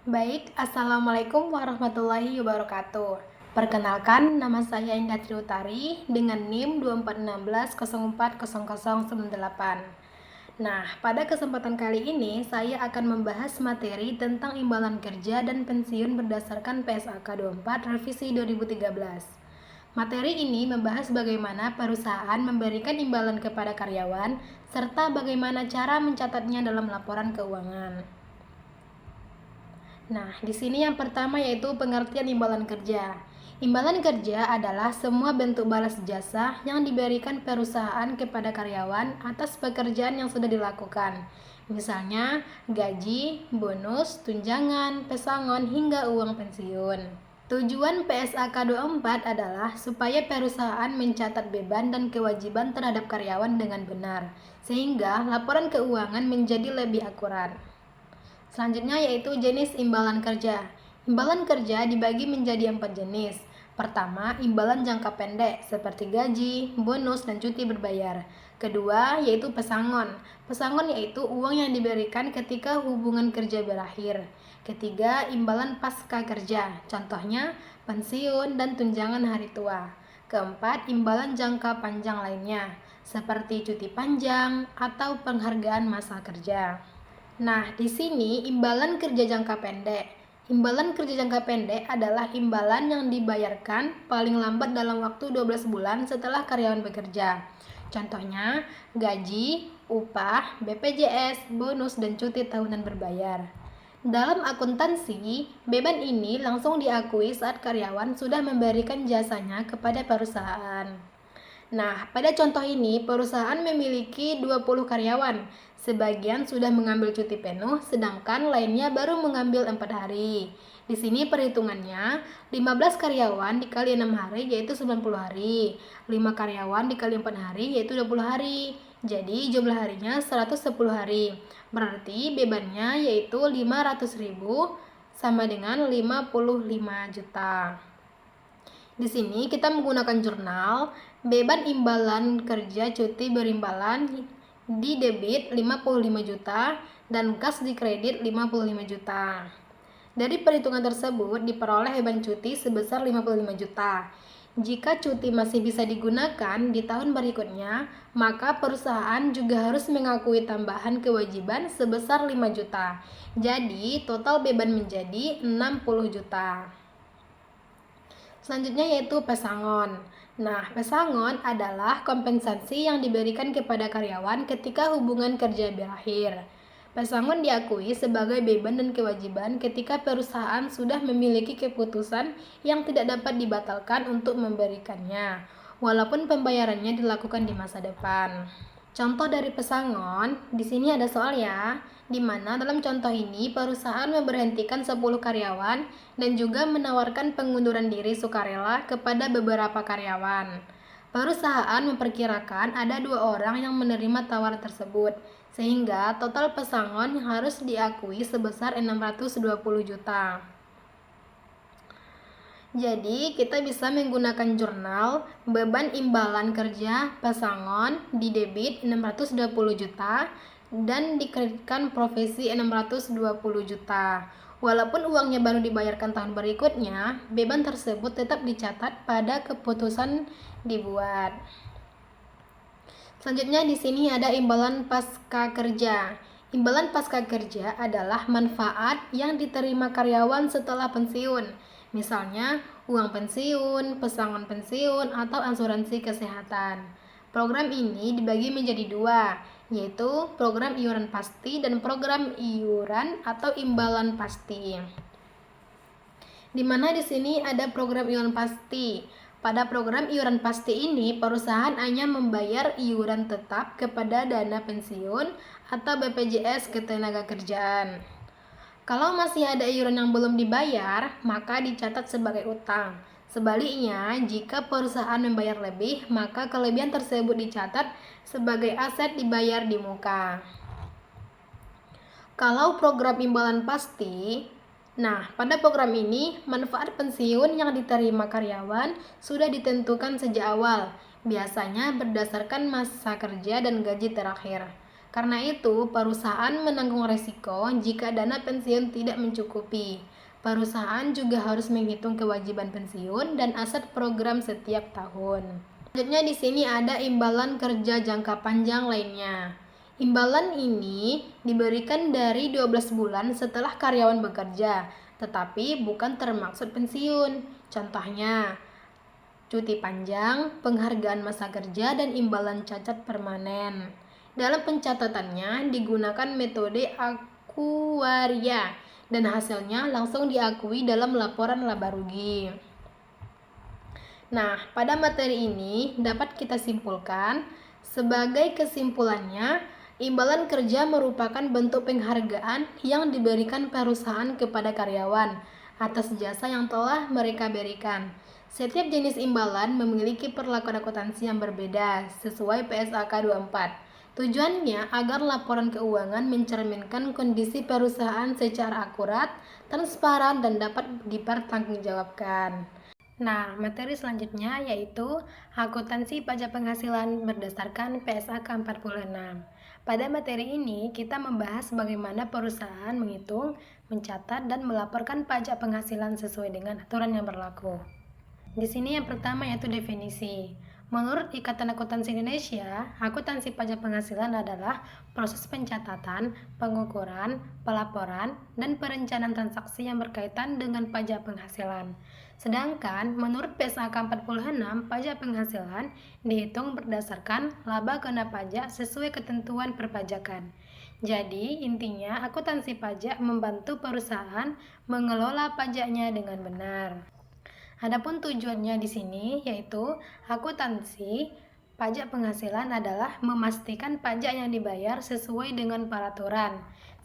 Baik, Assalamualaikum warahmatullahi wabarakatuh. Perkenalkan, nama saya Indah Triutari dengan NIM 2416040098. Nah, pada kesempatan kali ini saya akan membahas materi tentang imbalan kerja dan pensiun berdasarkan PSAK 24 Revisi 2013. Materi ini membahas bagaimana perusahaan memberikan imbalan kepada karyawan serta bagaimana cara mencatatnya dalam laporan keuangan. Nah, di sini yang pertama yaitu pengertian imbalan kerja. Imbalan kerja adalah semua bentuk balas jasa yang diberikan perusahaan kepada karyawan atas pekerjaan yang sudah dilakukan. Misalnya, gaji, bonus, tunjangan, pesangon, hingga uang pensiun. Tujuan PSAK 24 adalah supaya perusahaan mencatat beban dan kewajiban terhadap karyawan dengan benar, sehingga laporan keuangan menjadi lebih akurat. Selanjutnya yaitu jenis imbalan kerja. Imbalan kerja dibagi menjadi 4 jenis. Pertama, imbalan jangka pendek seperti gaji, bonus, dan cuti berbayar. Kedua, yaitu pesangon. Pesangon yaitu uang yang diberikan ketika hubungan kerja berakhir. Ketiga, imbalan pasca kerja. Contohnya, pensiun dan tunjangan hari tua. Keempat, imbalan jangka panjang lainnya, seperti cuti panjang atau penghargaan masa kerja. Nah, di sini imbalan kerja jangka pendek. Imbalan kerja jangka pendek adalah imbalan yang dibayarkan paling lambat dalam waktu 12 bulan setelah karyawan bekerja. Contohnya, gaji, upah, BPJS, bonus, dan cuti tahunan berbayar. Dalam akuntansi, beban ini langsung diakui saat karyawan sudah memberikan jasanya kepada perusahaan. Nah, pada contoh ini, perusahaan memiliki 20 karyawan. Sebagian sudah mengambil cuti penuh, sedangkan lainnya baru mengambil 4 hari. Di sini perhitungannya, 15 karyawan dikali 6 hari yaitu 90 hari. 5 karyawan dikali 4 hari yaitu 20 hari. Jadi jumlah harinya 110 hari. Berarti bebannya yaitu 500.000 sama dengan 55 juta. Di sini kita menggunakan jurnal, beban imbalan kerja cuti berimbalan di debit 55 juta dan kas di kredit 55 juta. Dari perhitungan tersebut diperoleh beban cuti sebesar 55 juta. Jika cuti masih bisa digunakan di tahun berikutnya, maka perusahaan juga harus mengakui tambahan kewajiban sebesar 5 juta. Jadi, total beban menjadi 60 juta. Selanjutnya yaitu pesangon. Nah, pesangon adalah kompensasi yang diberikan kepada karyawan ketika hubungan kerja berakhir. Pesangon diakui sebagai beban dan kewajiban ketika perusahaan sudah memiliki keputusan yang tidak dapat dibatalkan untuk memberikannya, walaupun pembayarannya dilakukan di masa depan. Contoh dari pesangon, di sini ada soal ya, di mana dalam contoh ini perusahaan memberhentikan 10 karyawan dan juga menawarkan pengunduran diri sukarela kepada beberapa karyawan. Perusahaan memperkirakan ada 2 orang yang menerima tawaran tersebut, sehingga total pesangon harus diakui sebesar 620 juta. Jadi, kita bisa menggunakan jurnal beban imbalan kerja pesangon di debit 620 juta dan dikreditkan profesi 620 juta. Walaupun uangnya baru dibayarkan tahun berikutnya, beban tersebut tetap dicatat pada keputusan dibuat. Selanjutnya di sini ada imbalan pasca kerja. Imbalan pasca kerja adalah manfaat yang diterima karyawan setelah pensiun. Misalnya, uang pensiun, pesangon pensiun, atau asuransi kesehatan. Program ini dibagi menjadi 2, yaitu program iuran pasti dan program iuran atau imbalan pasti. Di mana di sini ada program iuran pasti. Pada program iuran pasti ini, perusahaan hanya membayar iuran tetap kepada dana pensiun atau BPJS Ketenagakerjaan. Kalau masih ada iuran yang belum dibayar, maka dicatat sebagai utang. Sebaliknya, jika perusahaan membayar lebih, maka kelebihan tersebut dicatat sebagai aset dibayar di muka. Kalau program imbalan pasti, nah, pada program ini, manfaat pensiun yang diterima karyawan sudah ditentukan sejak awal, biasanya berdasarkan masa kerja dan gaji terakhir. Karena itu, perusahaan menanggung resiko jika dana pensiun tidak mencukupi. Perusahaan juga harus menghitung kewajiban pensiun dan aset program setiap tahun. Selanjutnya di sini ada imbalan kerja jangka panjang lainnya. Imbalan ini diberikan dari 12 bulan setelah karyawan bekerja, tetapi bukan termaksud pensiun. Contohnya, cuti panjang, penghargaan masa kerja, dan imbalan cacat permanen. Dalam pencatatannya digunakan metode akuaria dan hasilnya langsung diakui dalam laporan laba rugi. Nah, pada materi ini dapat kita simpulkan, sebagai kesimpulannya, imbalan kerja merupakan bentuk penghargaan yang diberikan perusahaan kepada karyawan atas jasa yang telah mereka berikan. Setiap jenis imbalan memiliki perlakuan akuntansi yang berbeda sesuai PSAK 24. Tujuannya agar laporan keuangan mencerminkan kondisi perusahaan secara akurat, transparan, dan dapat dipertanggungjawabkan. Nah, materi selanjutnya yaitu akuntansi pajak penghasilan berdasarkan PSAK 46. Pada materi ini, kita membahas bagaimana perusahaan menghitung, mencatat, dan melaporkan pajak penghasilan sesuai dengan aturan yang berlaku. Di sini yang pertama yaitu definisi. Menurut Ikatan Akuntansi Indonesia, akuntansi pajak penghasilan adalah proses pencatatan, pengukuran, pelaporan, dan perencanaan transaksi yang berkaitan dengan pajak penghasilan. Sedangkan menurut PSAK 46, pajak penghasilan dihitung berdasarkan laba kena pajak sesuai ketentuan perpajakan. Jadi, intinya akuntansi pajak membantu perusahaan mengelola pajaknya dengan benar. Adapun tujuannya di sini yaitu akuntansi pajak penghasilan adalah memastikan pajak yang dibayar sesuai dengan peraturan.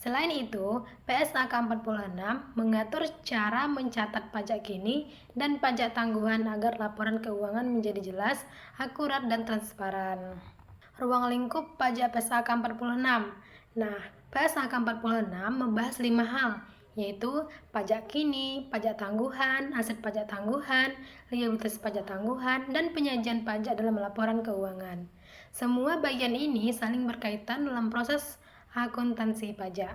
Selain itu, PSAK 46 mengatur cara mencatat pajak kini dan pajak tangguhan agar laporan keuangan menjadi jelas, akurat, dan transparan. Ruang lingkup pajak PSAK 46. Nah, PSAK 46 membahas 5 hal, yaitu pajak kini, pajak tangguhan, aset pajak tangguhan, liabilitas pajak tangguhan, dan penyajian pajak dalam laporan keuangan. Semua bagian ini saling berkaitan dalam proses akuntansi pajak.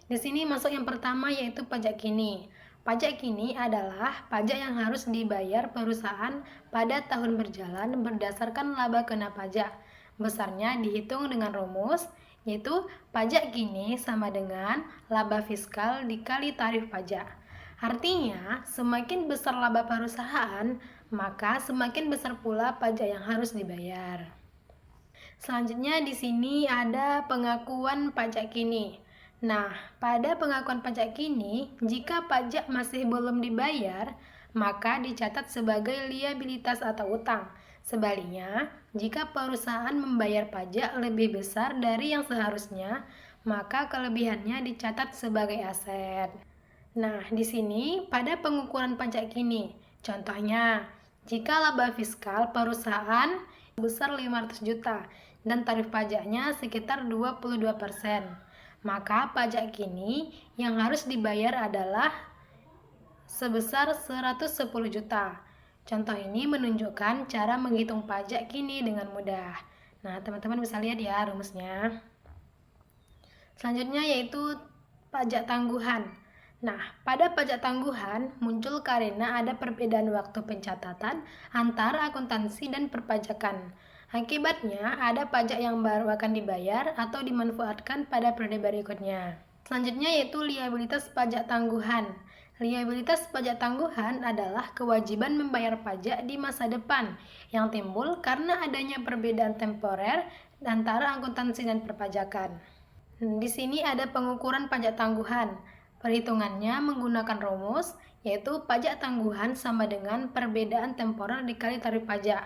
Di sini masuk yang pertama yaitu pajak kini. Pajak kini adalah pajak yang harus dibayar perusahaan pada tahun berjalan berdasarkan laba kena pajak. Besarnya dihitung dengan rumus, yaitu pajak kini sama dengan laba fiskal dikali tarif pajak. Artinya, semakin besar laba perusahaan, maka semakin besar pula pajak yang harus dibayar. Selanjutnya di sini ada pengakuan pajak kini. Nah, pada pengakuan pajak kini, jika pajak masih belum dibayar, maka dicatat sebagai liabilitas atau utang. Sebaliknya, jika perusahaan membayar pajak lebih besar dari yang seharusnya, maka kelebihannya dicatat sebagai aset. Nah, di sini pada pengukuran pajak kini, contohnya, jika laba fiskal perusahaan besar 500 juta dan tarif pajaknya sekitar 22%, maka pajak kini yang harus dibayar adalah sebesar 110 juta. Contoh ini menunjukkan cara menghitung pajak kini dengan mudah. Nah, teman-teman bisa lihat ya rumusnya. Selanjutnya yaitu pajak tangguhan. Nah, pada pajak tangguhan muncul karena ada perbedaan waktu pencatatan antara akuntansi dan perpajakan. Akibatnya, ada pajak yang baru akan dibayar atau dimanfaatkan pada periode berikutnya. Selanjutnya yaitu liabilitas pajak tangguhan. Liabilitas pajak tangguhan adalah kewajiban membayar pajak di masa depan yang timbul karena adanya perbedaan temporer antara akuntansi dan perpajakan. Di sini ada pengukuran pajak tangguhan. Perhitungannya menggunakan rumus, yaitu pajak tangguhan sama dengan perbedaan temporer dikali tarif pajak.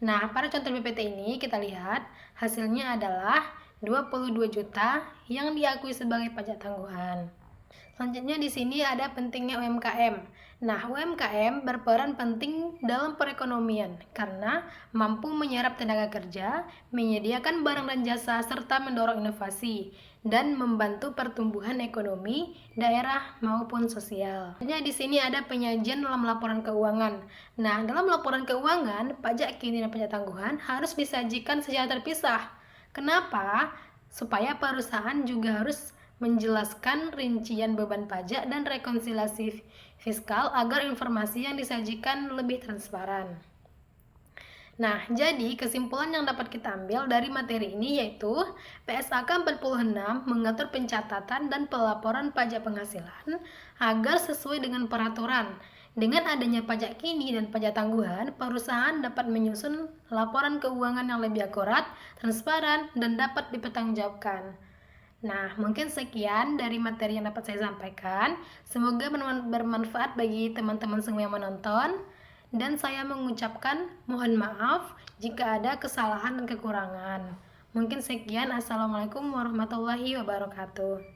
Nah, pada contoh PPT ini kita lihat hasilnya adalah 22 juta yang diakui sebagai pajak tangguhan. Selanjutnya di sini ada pentingnya UMKM. Nah, UMKM berperan penting dalam perekonomian karena mampu menyerap tenaga kerja, menyediakan barang dan jasa, serta mendorong inovasi dan membantu pertumbuhan ekonomi daerah maupun sosial. Selanjutnya di sini ada penyajian dalam laporan keuangan. Nah, dalam laporan keuangan, pajak kini dan pajak tangguhan harus disajikan secara terpisah. Kenapa? Supaya perusahaan juga harus menjelaskan rincian beban pajak dan rekonsiliasi fiskal agar informasi yang disajikan lebih transparan. Nah, jadi kesimpulan yang dapat kita ambil dari materi ini yaitu PSAK 46 mengatur pencatatan dan pelaporan pajak penghasilan agar sesuai dengan peraturan. Dengan adanya pajak kini dan pajak tangguhan, perusahaan dapat menyusun laporan keuangan yang lebih akurat, transparan, dan dapat dipertanggungjawabkan. Nah, mungkin sekian dari materi yang dapat saya sampaikan. Semoga bermanfaat bagi teman-teman semua yang menonton. Dan saya mengucapkan mohon maaf jika ada kesalahan dan kekurangan. Mungkin sekian. Assalamualaikum warahmatullahi wabarakatuh.